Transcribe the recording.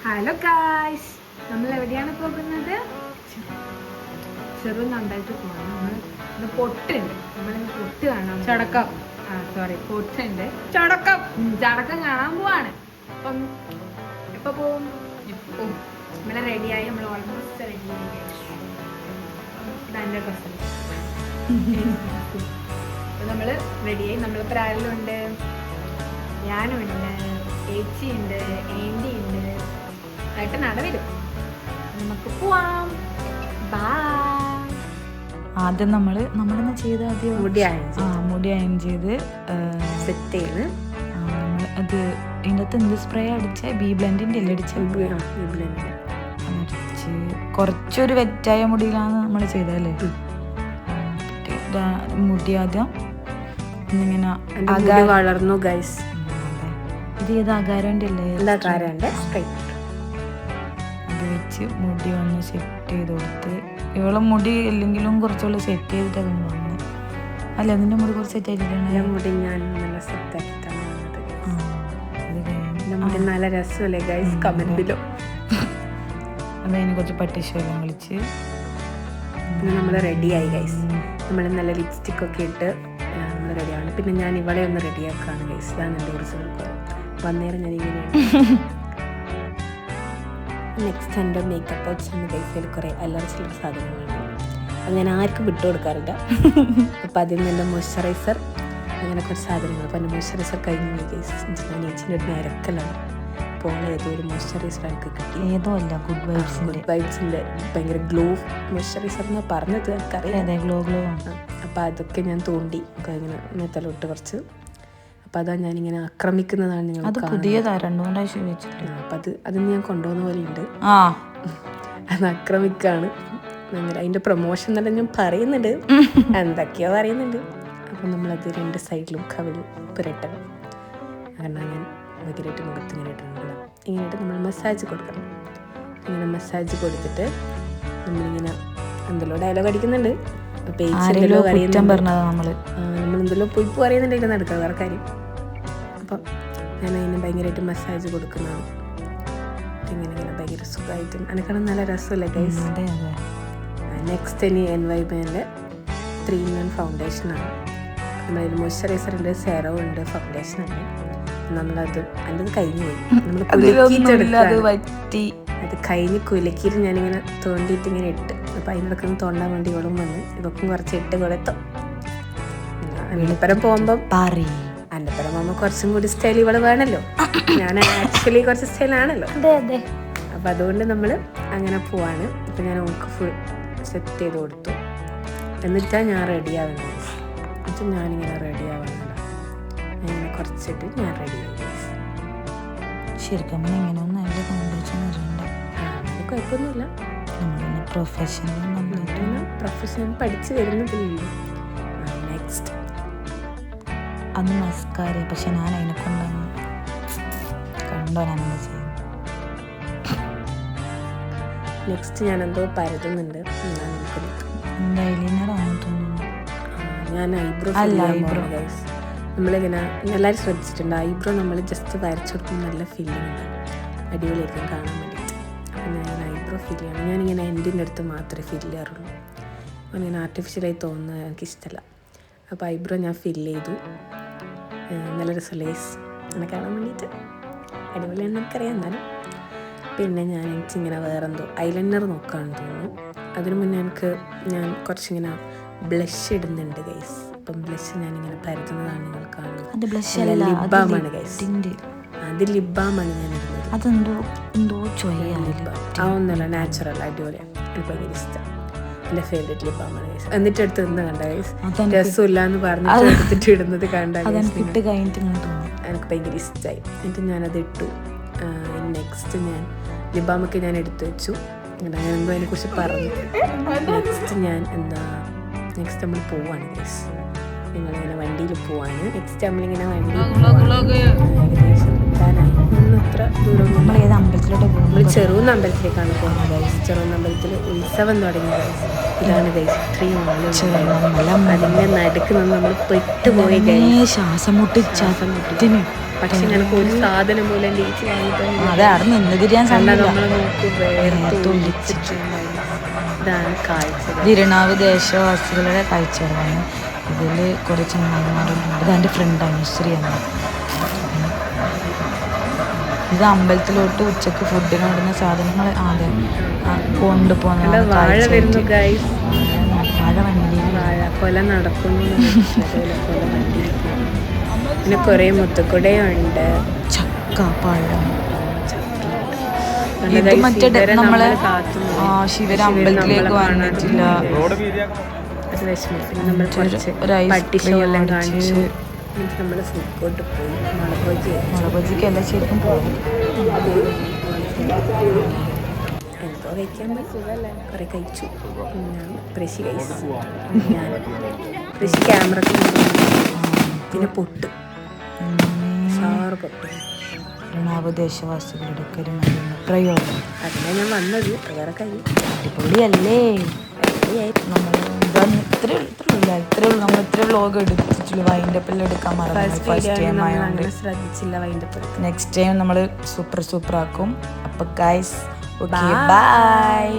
Hello guys, നമ്മൾ എവിടെയാണ് പോകുന്നത്? ചെറുതായിട്ട് പോകണം. നമ്മൾ പൊട്ടുണ്ട്, നമ്മളിന്ന് പൊട്ട് കാണാൻ ചടക്കം പൊട്ടുണ്ട്, ചടക്കം കാണാൻ പോവാണ്. അപ്പം എപ്പോൾ പോവും? നമ്മൾ റെഡിയായി, നമ്മൾ ഓൾമോസ്റ്റ് റെഡിയായി. ഇതെൻ്റെ ഡ്രസ്സ്. അപ്പം നമ്മൾ റെഡിയായി. നമ്മളിപ്പോൾ ആരെല്ലാം ഉണ്ട്? ഞാനുണ്ട്, ചേച്ചിയുണ്ട്, ആൻറ്റി ഉണ്ട്, ഏട്ടൻ നടവരും. നമുക്ക് പോവാം. ആദ്യം നമ്മളെന്നാ ചെയ്ത് ആദ്യം മുടി അയൺ ചെയ്ത് സെറ്റ് ചെയ്ത് അത് ഇതിൻ്റെ അകത്ത് എന്ത് സ്പ്രേ അടിച്ച ബി ബ്ലെൻഡിൻ്റെ എല്ലാം അടിച്ച് കുറച്ചൊരു വെറ്റായ മുടിയിലാണ് നമ്മൾ ചെയ്തതല്ലേ. മുടി ആദ്യം ഇങ്ങനെ വളർന്നു ഗൈസ്. ഇത് ചെയ്ത് അകാരൻ്റെ അല്ലേ, അത് വെച്ച് മുടി ഒന്ന് സെറ്റ് ചെയ്ത് കൊടുത്ത്. ഇവളെ മുടി അല്ലെങ്കിലും കുറച്ചുള്ള സെറ്റ് ചെയ്തിട്ടാണ് വന്നത്. അല്ല, അതിൻ്റെ മുടി കുറച്ച് സെറ്റ് ആയിട്ടാണ് മുടി ഞാൻ നല്ല സെറ്റ് ആക്കിയിട്ടാണ് നല്ല രസമല്ലേ ഗൈസ്? കമന്റിലോ അതതിന് കുറച്ച് പട്ടിഷെല്ലാം വിളിച്ച് നമ്മൾ റെഡിയായി ഗൈസ്. നമ്മൾ നല്ല ലിപ്സ്റ്റിക് ഒക്കെ ഇട്ട് നമ്മൾ റെഡിയാണ്. പിന്നെ ഞാൻ ഇവളെ ഒന്ന് റെഡിയാക്കാണ് ഗൈസ്. ഇതാണ് എൻ്റെ ഒറിജിനൽ കോൾ. വന്നേരം ഞാൻ ഇങ്ങനെയാണ്. നെക്സ്റ്റ് എൻ്റെ മേക്കപ്പ് ഔട്ട്സിൻ്റെ ഗൈസിൽ കുറേ അല്ലറ ചില്ലറ സാധനങ്ങളുണ്ട്. അത് ഞാൻ ആർക്കും വിട്ടു കൊടുക്കാറില്ല. അപ്പം അതിൽ നിന്ന് എൻ്റെ മോയ്സ്ചറൈസർ, അങ്ങനെ കുറച്ച് സാധനങ്ങൾ. അപ്പം എൻ്റെ മോയ്സ്ചറൈസർ കഴിഞ്ഞു ഗൈസ്. ഞാൻ ചേച്ചിൻ്റെ ഒരു നിരക്കലാണ്. അപ്പോൾ ഏതോ ഒരു മോയ്സ്ചറൈസർ എനിക്ക് കിട്ടി. ഏതോ അല്ല, ഗുഡ് വൈബ്സിൻ്റെ ഭയങ്കര ഗ്ലോ മോയ്സ്ചറൈസർ എന്നാണ് പറഞ്ഞത്, എനിക്കറിയാം. ഗ്ലോ അപ്പോൾ അതൊക്കെ ഞാൻ തോണ്ടി ഇങ്ങനെ മെത്തലോട്ട് കുറച്ച്. അപ്പം അതാ ഞാനിങ്ങനെ ആക്രമിക്കുന്നതാണ് നിങ്ങൾ. അത് പുതിയതാണ്, 2 പ്രാവശ്യം വെച്ചിട്ട്. അപ്പം അതിന് ഞാൻ കൊണ്ടുപോകുന്ന പോലെ ഉണ്ട്. അത് ആക്രമിക്കാണ് അങ്ങനെ. അതിൻ്റെ പ്രൊമോഷൻ തന്നെ ഞാൻ പറയുന്നുണ്ട്, എന്തൊക്കെയോ പറയുന്നുണ്ട്. അപ്പം നമ്മളത് 2 സൈഡിലും കവിളിൽ പുരട്ടണം. കാരണം ഞാൻ ഭയങ്കരമായിട്ട് മുഖത്ത് ഇങ്ങനെ ഇട്ടിട്ടുണ്ടല്ലോ. ഇങ്ങനെയിട്ട് നമ്മൾ മസാജ് കൊടുക്കണം. ഇങ്ങനെ മസാജ് കൊടുത്തിട്ട് നമ്മളിങ്ങനെ എന്തെല്ലോ ഡയലോഗ് അടിക്കുന്നുണ്ട്. നമ്മളെന്തെല്ലോ പൊയ്പ് പറയുന്നുണ്ടെങ്കിൽ നടക്കുക വേറെ കാര്യം. അപ്പം ഞാൻ അതിന് ഭയങ്കരമായിട്ട് മസാജ് കൊടുക്കുന്നതാണ്. ഇങ്ങനെ ഭയങ്കര സുഖമായിട്ടും എനിക്കാണ് നല്ല രസമല്ലേ ഗൈസ്. നെക്സ്റ്റ് ഇനി NYBൻ്റെ 3-in-1 ഫൗണ്ടേഷനാണ്. നമ്മളതിൽ മോയ്സ്ചറൈസർ ഉണ്ട്, സെറം ഉണ്ട്, ഫൗണ്ടേഷൻ ഉണ്ട്. നമ്മളത് അതിൻ്റെ കഴിഞ്ഞു പോയി. നമ്മൾ അത് കഴിഞ്ഞ് കുലക്കിയിട്ട് ഞാനിങ്ങനെ തോണ്ടിയിട്ട് ഇങ്ങനെ ഇട്ട്. അപ്പം അതിനിടക്കൊന്ന് തോണ്ടാൻ വേണ്ടി ഇവളും വന്ന് ഇവക്കും കുറച്ച് ഇട്ട് കൊടുത്തു. അണ്ടപ്പരം പോകുമ്പം കുറച്ചും കൂടി സ്റ്റൈൽ ഇവള് വേണമല്ലോ. ഞാൻ ആക്ച്വലി കുറച്ച് സ്റ്റൈലാണല്ലോ. അപ്പം അതുകൊണ്ട് നമ്മൾ അങ്ങനെ പോവാണ്. ഇപ്പം ഞാൻ ഓൾക്ക് ഫുൾ സെറ്റ് ചെയ്ത് കൊടുത്തു. എന്നിട്ടാണ് ഞാൻ റെഡിയാവുന്നത്. എന്നിട്ട് ഞാനിങ്ങനെ റെഡിയാവുന്നില്ല. അങ്ങനെ കുറച്ചിട്ട് ഞാൻ റെഡിയായി. ശരിക്കും എങ്ങനെയൊന്നും അതിൻ്റെ ഫൗണ്ടേഷൻ അറിയണ്ട. അത് കുഴപ്പമൊന്നുമില്ല. പ്രൊഫഷണൽ പഠിച്ച് വരുന്നതില്ല. നെക്സ്റ്റ് അന്ന് മസ്കാര. പക്ഷെ ഞാൻ അതിനെ കൊണ്ടാണ് കണ്ടോ ഞാനെന്താ ചെയ്യും. നെക്സ്റ്റ് ഞാനെന്തോ പരതുന്നുണ്ട്. ഐലൈനറാണ് തോന്നുന്നു. ഞാൻ ഐബ്രോ ഗൈസ്. നമ്മളിങ്ങനെ എല്ലാവരും ശ്രദ്ധിച്ചിട്ടുണ്ട്, ഐബ്രോ നമ്മൾ ജസ്റ്റ് വരച്ചു കൊടുക്കുമ്പോൾ നല്ല ഫീലിംഗ് ഉണ്ട്, അടിപൊളിയായിരിക്കും കാണാൻ വേണ്ടിയിട്ട്. അപ്പം ഞാൻ ഐബ്രോ ഫിൽ ചെയ്യണം. ഞാനിങ്ങനെ എൻഡിൻ്റെ അടുത്ത് മാത്രമേ ഫിൽ ചെയ്യാറുള്ളൂ. അങ്ങനെ ആർട്ടിഫിഷ്യലായി തോന്നുന്നത് എനിക്കിഷ്ടമല്ല. അപ്പോൾ ഐബ്രോ ഞാൻ ഫിൽ ചെയ്തു. നല്ല രസലേസ് അങ്ങനെ കാണാൻ വേണ്ടിയിട്ട് അടിപൊളിയാണെന്ന് എനിക്കറിയാം. എന്നാലും പിന്നെ എനിക്കിങ്ങനെ വേറെന്തോ ഐലൈനർ നോക്കാമെന്ന് തോന്നുന്നു. അതിനു മുന്നേ ഞാൻ കുറച്ചിങ്ങനെ ബ്ലഷ് ഇടുന്നുണ്ട് ഗൈസ്. അപ്പം ബ്ലഷ് ഞാനിങ്ങനെ പരത്തുന്നതാണ് നിങ്ങൾ കാണുന്നത്. ലിബാമാണ് ഗൈസ്. അത് ലിബാമാണ് ഞാൻ ഇടുന്നത്. അതെന്തോ ഒന്നുമല്ല, നാച്ചുറൽ അടിപൊളിയാണ്. എനിക്ക് ഭയങ്കര ഇഷ്ടം. എൻ്റെ ഫേവറേറ്റ് ലിബാമാണ് ഗൈസ്. എന്നിട്ട് എടുത്ത് നിന്ന് കണ്ട ഗൈസ്, രസമില്ല എന്ന് പറഞ്ഞിട്ട് എടുത്തിട്ട് ഇടുന്നത് കണ്ട എനിക്ക് ഭയങ്കര ഇഷ്ടമായി. എന്നിട്ട് ഞാനത് ഇട്ടു. നെക്സ്റ്റ് ഞാൻ ലിബാമൊക്കെ ഞാൻ എടുത്തു വെച്ചു. ഞാൻ എന്തോ അതിനെക്കുറിച്ച് പറഞ്ഞു. നെക്സ്റ്റ് നമ്മൾ പോവാണ് ഗൈസ്. നിങ്ങളിങ്ങനെ വണ്ടിയിൽ പോവാണ്. നെക്സ്റ്റ് നമ്മളിങ്ങനെ വണ്ടി ഏകദേശം എത്താനായി. അത്ര ദൂരം നമ്മൾ ഏത് അമ്പലത്തിലോട്ട് പോകും? നമ്മൾ ചെറുകുന്ന് അമ്പലത്തിലേക്കാണ് പോകുന്നത് ഗൈസ്. ചെറുകുന്ന് അമ്പലത്തിൽ ഉത്സവം തുടങ്ങി ഗൈസ്. ഇതാണ് ഗൈസ് ഇത്രയും അതിൻ്റെ നടുക്ക് നിന്ന് നമ്മൾ പെട്ടുപോയി ഗൈസ്. ശ്വാസം മുട്ടിന് പക്ഷെ ഞങ്ങൾക്ക് ഒരു സാധനം പോലെ ഡേറ്റ് വാങ്ങിയിട്ട് അതെ അവിടെ നിന്ന് തിരിയാൻ സമയമില്ല. നമ്മളെ നോക്ക് ഇതാണ് കാഴ്ച. തിരുനാവ് ദേശവാസികളുടെ കാഴ്ചകളാണ്. ഇതിൽ കുറേ ചങ്ങാതിമാരുണ്ട്. ഇത് എൻ്റെ ഫ്രണ്ടാണ് ശ്രീയാണ്. ഇത് അമ്പലത്തിലോട്ട് ഉച്ചക്ക് ഫുഡിന് കൊടുക്കുന്ന സാധനങ്ങൾ ആദ്യം കൊണ്ടുപോകുന്ന വാഴ വരുന്നു ഗൈസ്. വാഴ വണ്ടി വാഴ കൊല നടക്കുന്നു. പിന്നെ കുറേ മുത്തുക്കുടയുണ്ട്. ചക്ക പഴം ഇത് മറ്റേ നമ്മളെ ശിവര അമ്പലത്തിലേക്ക് വന്നിട്ടില്ല. അത് വിഷമിപ്പിക്കും. നമ്മൾ കുറച്ച് പട്ടിഷോയെല്ലാം കാണിച്ചു. നമ്മൾ ഫുഡ് പോയി മുളബജിക്ക് എല്ലാം ശരിക്കും പോകും. എന്തോ കഴിക്കാൻ പറ്റുമല്ലേ, കുറേ കഴിച്ചു. കൃഷി കഴിച്ചു. ഞാൻ കൃഷി ക്യാമറ പിന്നെ പൊട്ട് സാറ് പൊട്ട് ദേശവാസികളുടെ പ്രയോഗം അതിനാണ് ഞാൻ വന്നത്. വേറെ കഴിയും അടിപൊളിയല്ലേ. നമ്മൾ ഇത്രേ ഉള്ളൂ. നമ്മൾ ഇത്ര വ്ലോഗ് എടുത്തിട്ടുള്ളൂ. വൈൻഡപ്പെല്ലാം എടുക്കാൻ ഫസ്റ്റ് ടൈം ആയതുകൊണ്ട് ശ്രദ്ധിച്ചില്ല. വൈൻഡപ്പ് നെക്സ്റ്റ് ടൈം നമ്മൾ സൂപ്പർ ആക്കും. അപ്പോൾ ഗൈസ് ഓക്കെ ബൈ.